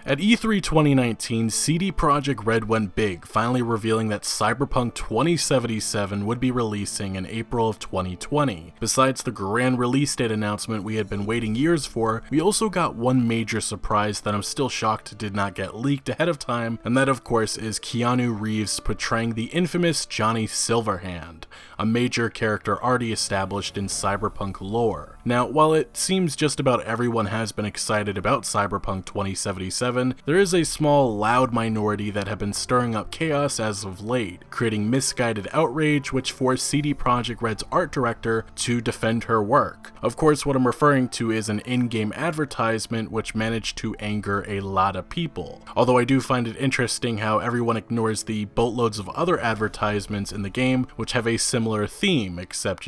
At E3 2019, CD Projekt RED went big, finally revealing that Cyberpunk 2077 would be releasing in April of 2020. Besides the grand release date announcement we had been waiting years for, we also got one major surprise that I'm still shocked did not get leaked ahead of time, and that of course is Keanu Reeves portraying the infamous Johnny Silverhand, a major character already established in Cyberpunk lore. Now, while it seems just about everyone has been excited about Cyberpunk 2077, there is a small, loud minority that have been stirring up chaos as of late, creating misguided outrage which forced CD Projekt RED's art director to defend her work. Of course, what I'm referring to is an in-game advertisement which managed to anger a lot of people. Although I do find it interesting how everyone ignores the boatloads of other advertisements in the game which have a similar theme, except,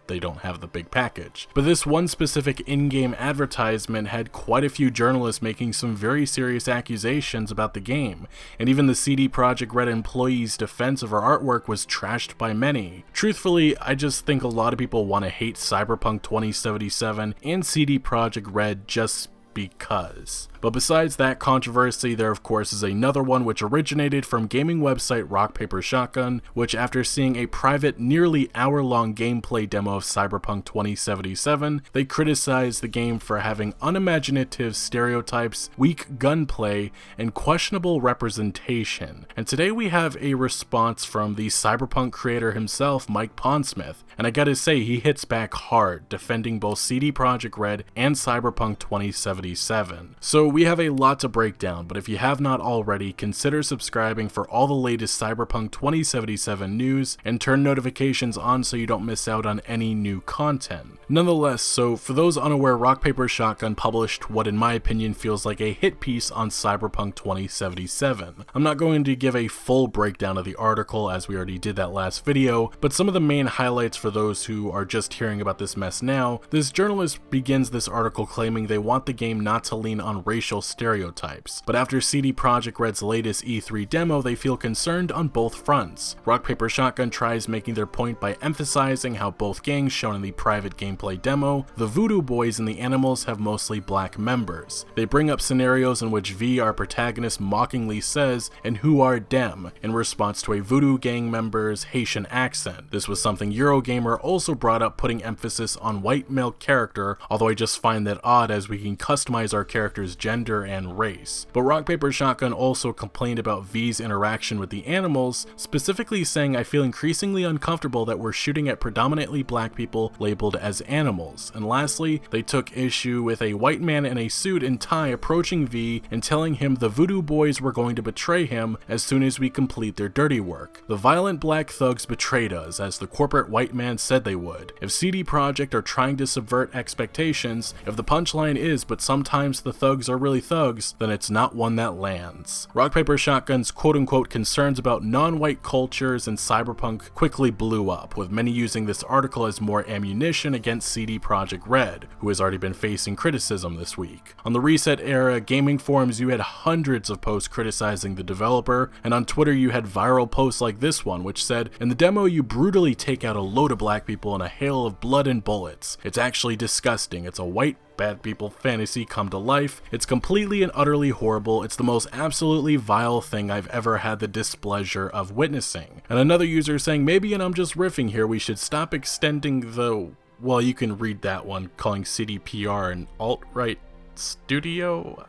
they don't have the big package. But this one specific in-game advertisement had quite a few journalists making some very serious accusations about the game, and even the CD Projekt RED employees' defense of her artwork was trashed by many. Truthfully, I just think a lot of people want to hate Cyberpunk 2077 and CD Projekt RED just because. But besides that controversy, there of course is another one which originated from gaming website Rock Paper Shotgun, which after seeing a private nearly hour-long gameplay demo of Cyberpunk 2077, they criticized the game for having unimaginative stereotypes, weak gunplay, and questionable representation. And today we have a response from the Cyberpunk creator himself, Mike Pondsmith, and I gotta say he hits back hard, defending both CD Projekt RED and Cyberpunk 2077. So we have a lot to break down, but if you have not already, consider subscribing for all the latest Cyberpunk 2077 news and turn notifications on so you don't miss out on any new content. Nonetheless, so for those unaware, Rock Paper Shotgun published what in my opinion feels like a hit piece on Cyberpunk 2077. I'm not going to give a full breakdown of the article as we already did that last video, but some of the main highlights for those who are just hearing about this mess now. This journalist begins this article claiming they want the game not to lean on racial stereotypes, but after CD Projekt RED's latest E3 demo, they feel concerned on both fronts. Rock Paper Shotgun tries making their point by emphasizing how both gangs shown in the private gameplay demo, the Voodoo Boys and the Animals, have mostly black members. They bring up scenarios in which V, our protagonist, mockingly says, "And who are dem?" in response to a Voodoo gang member's Haitian accent. This was something Eurogamer also brought up, putting emphasis on white male character, although I just find that odd as we can customize our character's gender and race. But Rock Paper Shotgun also complained about V's interaction with the Animals, specifically saying, "I feel increasingly uncomfortable that we're shooting at predominantly black people labeled as animals." And lastly, they took issue with a white man in a suit and tie approaching V and telling him the Voodoo Boys were going to betray him as soon as we complete their dirty work. The violent black thugs betrayed us, as the corporate white man said they would. If CD Projekt are trying to subvert expectations, if the punchline is, but sometimes the thugs are really thugs, then it's not one that lands. Rock Paper Shotgun's quote-unquote concerns about non-white cultures and Cyberpunk quickly blew up, with many using this article as more ammunition against CD Projekt RED, who has already been facing criticism this week. On the Reset era gaming forums, you had hundreds of posts criticizing the developer, and on Twitter you had viral posts like this one, which said, "In the demo you brutally take out a load of black people in a hail of blood and bullets. It's actually disgusting. It's a white bad people fantasy come to life. It's completely and utterly horrible. It's the most absolutely vile thing I've ever had the displeasure of witnessing." And another user saying, "Maybe, and I'm just riffing here, we should stop extending the..." Well, you can read that one, calling CDPR an alt-right studio?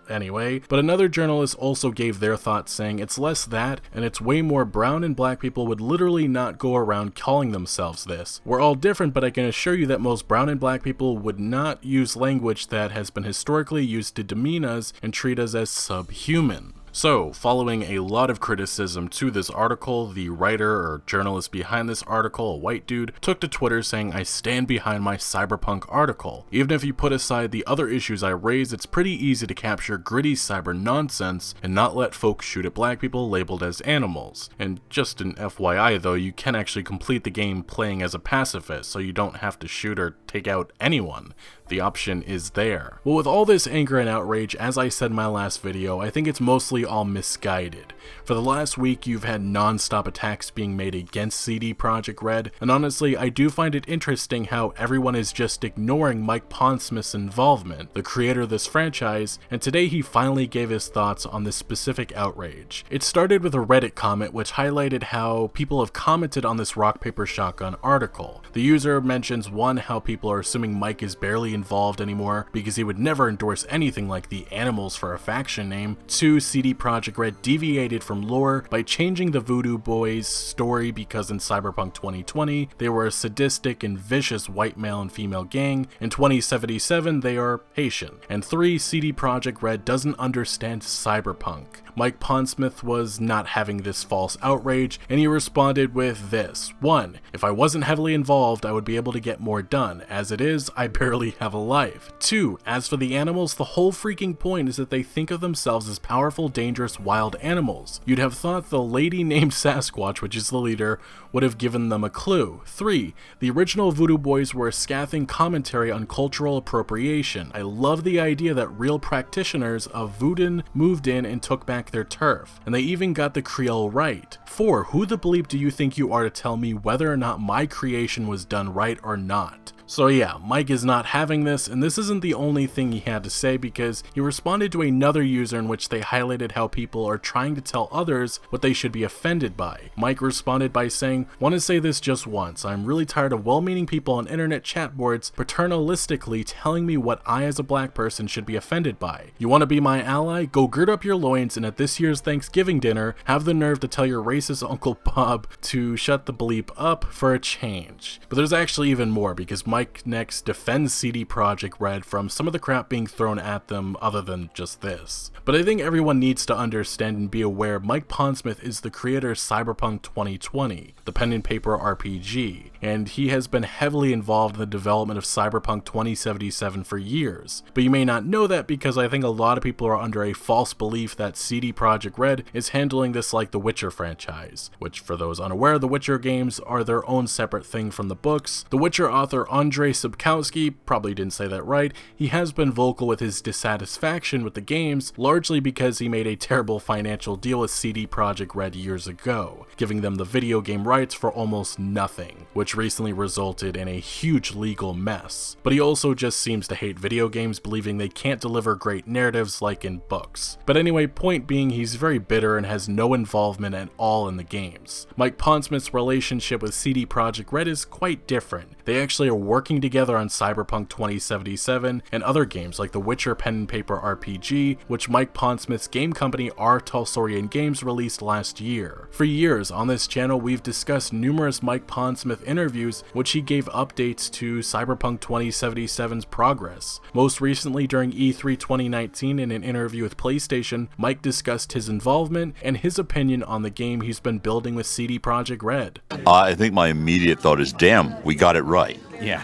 Anyway, but another journalist also gave their thoughts, saying it's less that, and it's way more brown and black people would literally not go around calling themselves this. We're all different, but I can assure you that most brown and black people would not use language that has been historically used to demean us and treat us as subhuman. So, following a lot of criticism to this article, the writer or journalist behind this article, a white dude, took to Twitter saying, "I stand behind my Cyberpunk article. Even if you put aside the other issues I raised, it's pretty easy to capture gritty cyber nonsense and not let folks shoot at black people labeled as animals." And just an FYI though, you can actually complete the game playing as a pacifist, so you don't have to shoot or take out anyone. The option is there. Well, with all this anger and outrage, as I said in my last video, I think it's mostly all misguided. For the last week, you've had non-stop attacks being made against CD Projekt RED, and honestly, I do find it interesting how everyone is just ignoring Mike Pondsmith's involvement, the creator of this franchise, and today he finally gave his thoughts on this specific outrage. It started with a Reddit comment which highlighted how people have commented on this Rock Paper Shotgun article. The user mentions 1, how people are assuming Mike is barely involved anymore because he would never endorse anything like the Animals for a faction name. 2, CD Projekt RED deviated from lore by changing the Voodoo Boys story because in Cyberpunk 2020 they were a sadistic and vicious white male and female gang. In 2077 they are Haitian. And 3, CD Projekt RED doesn't understand Cyberpunk. Mike Pondsmith was not having this false outrage, and he responded with this. 1, if I wasn't heavily involved, I would be able to get more done. As it is, I barely have a life. 2, as for the animals, the whole freaking point is that they think of themselves as powerful, dangerous, wild animals. You'd have thought the lady named Sasquatch, which is the leader, would have given them a clue. 3, the original Voodoo Boys were a scathing commentary on cultural appropriation. I love the idea that real practitioners of voodoo moved in and took back their turf, and they even got the Creole right. 4, who the bleep do you think you are to tell me whether or not my creation was done right or not? So yeah, Mike is not having this, and this isn't the only thing he had to say because he responded to another user in which they highlighted how people are trying to tell others what they should be offended by. Mike responded by saying, "Want to say this just once, I'm really tired of well-meaning people on internet chat boards paternalistically telling me what I as a black person should be offended by. You want to be my ally? Go gird up your loins and at this year's Thanksgiving dinner, have the nerve to tell your racist Uncle Bob to shut the bleep up for a change." But there's actually even more because Mike next defends CD Projekt RED from some of the crap being thrown at them other than just this. But I think everyone needs to understand and be aware Mike Pondsmith is the creator of Cyberpunk 2020, the pen and paper RPG, and he has been heavily involved in the development of Cyberpunk 2077 for years. But you may not know that because I think a lot of people are under a false belief that CD Projekt RED is handling this like the Witcher franchise, which for those unaware, the Witcher games are their own separate thing from the books. The Witcher author Andrzej Sapkowski, probably didn't say that right, he has been vocal with his dissatisfaction with the games, largely because he made a terrible financial deal with CD Projekt RED years ago, giving them the video game rights for almost nothing, which recently resulted in a huge legal mess. But he also just seems to hate video games, believing they can't deliver great narratives like in books. But anyway, point being, he's very bitter and has no involvement at all in the games. Mike Pondsmith's relationship with CD Projekt RED is quite different. They actually are working together on Cyberpunk 2077 and other games like the Witcher pen and paper RPG, which Mike Pondsmith's game company R. Talsorian Games released last year. For years on this channel, we've discussed numerous Mike Pondsmith interviews which he gave updates to Cyberpunk 2077's progress. Most recently during E3 2019 in an interview with PlayStation, Mike discussed his involvement and his opinion on the game he's been building with CD Projekt RED. I think my immediate thought is, damn, we got it right. Yeah.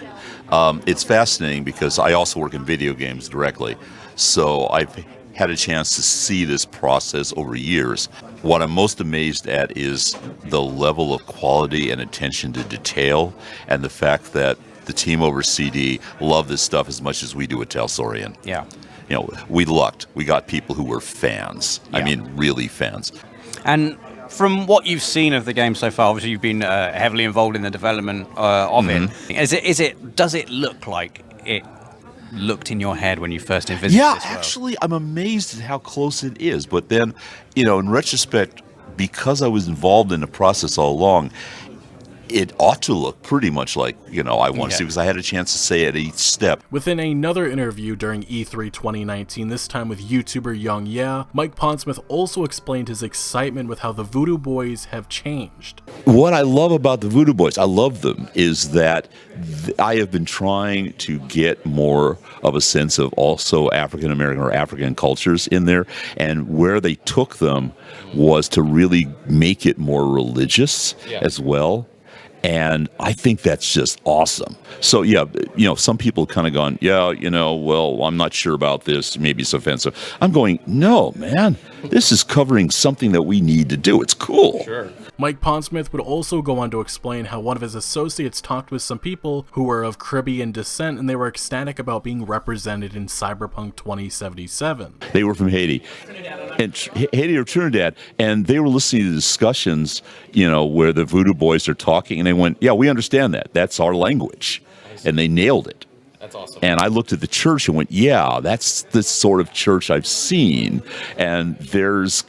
It's fascinating because I also work in video games directly, so I've had a chance to see this process over years. What I'm most amazed at is the level of quality and attention to detail, and the fact that the team over CD love this stuff as much as we do at Talsorian. Yeah. You know, we lucked. We got people who were fans. Yeah. I mean, really fans. And from what you've seen of the game so far, obviously you've been heavily involved in the development of it. Does it look like it looked in your head when you first envisaged this world? Actually, I'm amazed at how close it is. But then, you know, in retrospect, because I was involved in the process all along, it ought to look pretty much like, you know, I want to see, because I had a chance to say at each step. Within another interview during E3 2019, this time with YouTuber Young Yeah, Mike Pondsmith also explained his excitement with how the Voodoo Boys have changed. What I love about the Voodoo Boys, I love them, is that I have been trying to get more of a sense of also African American or African cultures in there, and where they took them was to really make it more religious as well. And I think that's just awesome. So yeah, you know, some people kind of gone, yeah, you know, well, I'm not sure about this. Maybe it's offensive. I'm going, no, man, this is covering something that we need to do. It's cool. Sure. Mike Pondsmith would also go on to explain how one of his associates talked with some people who were of Caribbean descent and they were ecstatic about being represented in Cyberpunk 2077. They were from Haiti. And Haiti or Trinidad, and they were listening to discussions, where the Voodoo Boys are talking, and they went, yeah, we understand that. That's our language. And they nailed it. That's awesome. And I looked at the church and went, yeah, that's the sort of church I've seen. And there's,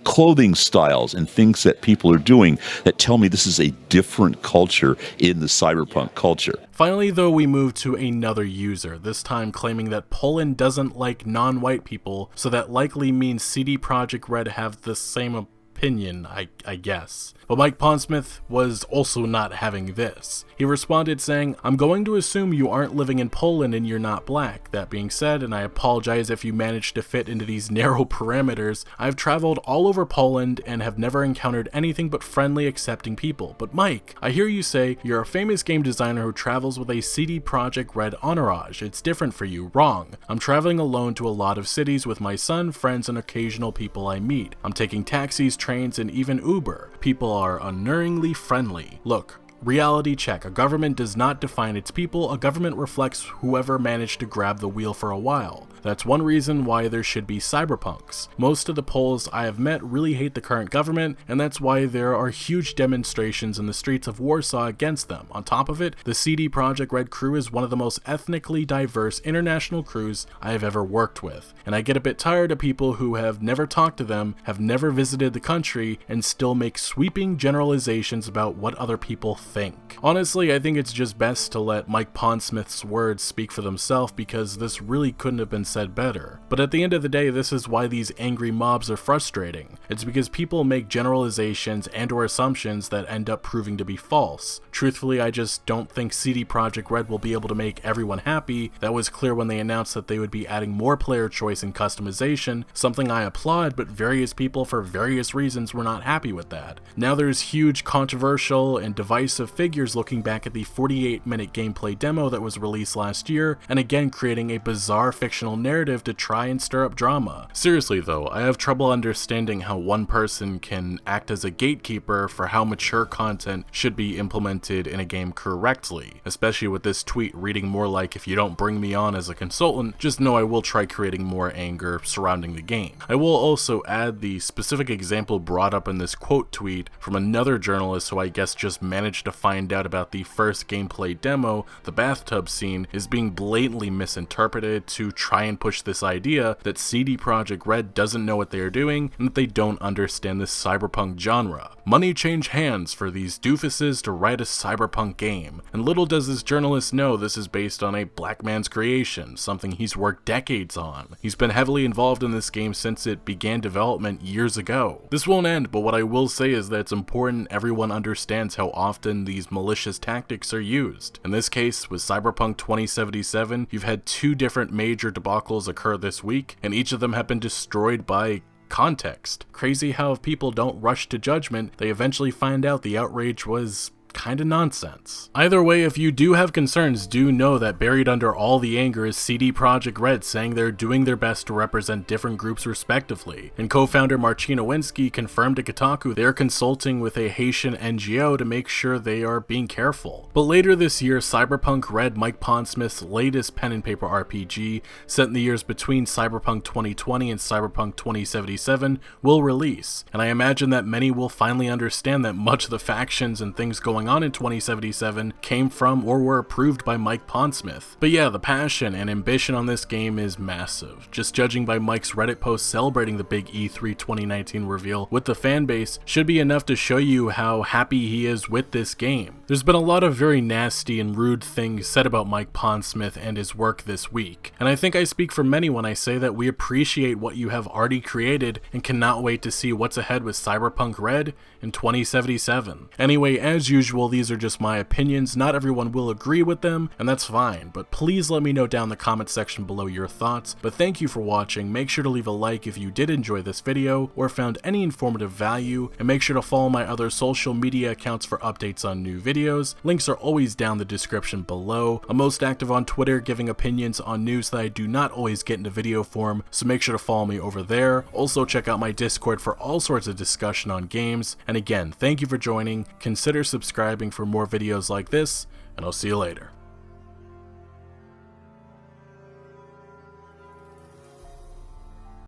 clothing styles and things that people are doing that tell me this is a different culture in the cyberpunk culture. Finally, though, we move to another user, this time claiming that Poland doesn't like non-white people, so that likely means CD Projekt Red have the same opinion, I guess. But Mike Pondsmith was also not having this. He responded saying, "I'm going to assume you aren't living in Poland and you're not black. That being said, and I apologize if you managed to fit into these narrow parameters, I've traveled all over Poland and have never encountered anything but friendly, accepting people. But Mike, I hear you say you're a famous game designer who travels with a CD Projekt Red entourage. It's different for you. Wrong. I'm traveling alone to a lot of cities with my son, friends, and occasional people I meet. I'm taking taxis, trains, and even Uber. People are unerringly friendly. Look, reality check. A government does not define its people. A government reflects whoever managed to grab the wheel for a while. That's one reason why there should be cyberpunks. Most of the Poles I have met really hate the current government, and that's why there are huge demonstrations in the streets of Warsaw against them. On top of it, the CD Projekt Red crew is one of the most ethnically diverse international crews I have ever worked with, and I get a bit tired of people who have never talked to them, have never visited the country, and still make sweeping generalizations about what other people think." Honestly, I think it's just best to let Mike Pondsmith's words speak for themselves, because this really couldn't have been said better. But at the end of the day, this is why these angry mobs are frustrating. It's because people make generalizations and or assumptions that end up proving to be false. Truthfully, I just don't think CD Projekt Red will be able to make everyone happy. That was clear when they announced that they would be adding more player choice and customization, something I applaud, but various people for various reasons were not happy with that. Now there's huge controversial and divisive figures looking back at the 48-minute gameplay demo that was released last year, and again creating a bizarre fictional narrative to try and stir up drama. Seriously though, I have trouble understanding how one person can act as a gatekeeper for how mature content should be implemented in a game correctly, especially with this tweet reading more like, "If you don't bring me on as a consultant, just know I will try creating more anger surrounding the game." I will also add the specific example brought up in this quote tweet from another journalist who I guess just managed to find out about the first gameplay demo, the bathtub scene, is being blatantly misinterpreted to try and push this idea that CD Projekt Red doesn't know what they are doing and that they don't understand this cyberpunk genre. Money changed hands for these doofuses to write a cyberpunk game, and little does this journalist know this is based on a black man's creation, something he's worked decades on. He's been heavily involved in this game since it began development years ago. This won't end, but what I will say is that it's important everyone understands how often these malicious tactics are used. In this case, with Cyberpunk 2077, you've had two different major debacles occur this week, and each of them have been destroyed by context. Crazy how if people don't rush to judgment, they eventually find out the outrage was kinda nonsense. Either way, if you do have concerns, do know that buried under all the anger is CD Projekt Red saying they're doing their best to represent different groups respectively, and co-founder Marcin Nowinski confirmed to Kotaku they're consulting with a Haitian NGO to make sure they are being careful. But later this year, Cyberpunk Red, Mike Pondsmith's latest pen and paper RPG, set in the years between Cyberpunk 2020 and Cyberpunk 2077, will release, and I imagine that many will finally understand that much of the factions and things going on in 2077 came from or were approved by Mike Pondsmith. But yeah, the passion and ambition on this game is massive. Just judging by Mike's Reddit post celebrating the big E3 2019 reveal with the fanbase should be enough to show you how happy he is with this game. There's been a lot of very nasty and rude things said about Mike Pondsmith and his work this week, and I think I speak for many when I say that we appreciate what you have already created and cannot wait to see what's ahead with Cyberpunk Red in 2077. Anyway, as usual, usual, these are just my opinions, not everyone will agree with them, and that's fine, but please let me know down in the comment section below your thoughts. But thank you for watching, make sure to leave a like if you did enjoy this video, or found any informative value, and make sure to follow my other social media accounts for updates on new videos. Links are always down in the description below. I'm most active on Twitter, giving opinions on news that I do not always get into video form, so make sure to follow me over there. Also check out my Discord for all sorts of discussion on games, and again, thank you for joining, consider subscribing for more videos like this, and I'll see you later.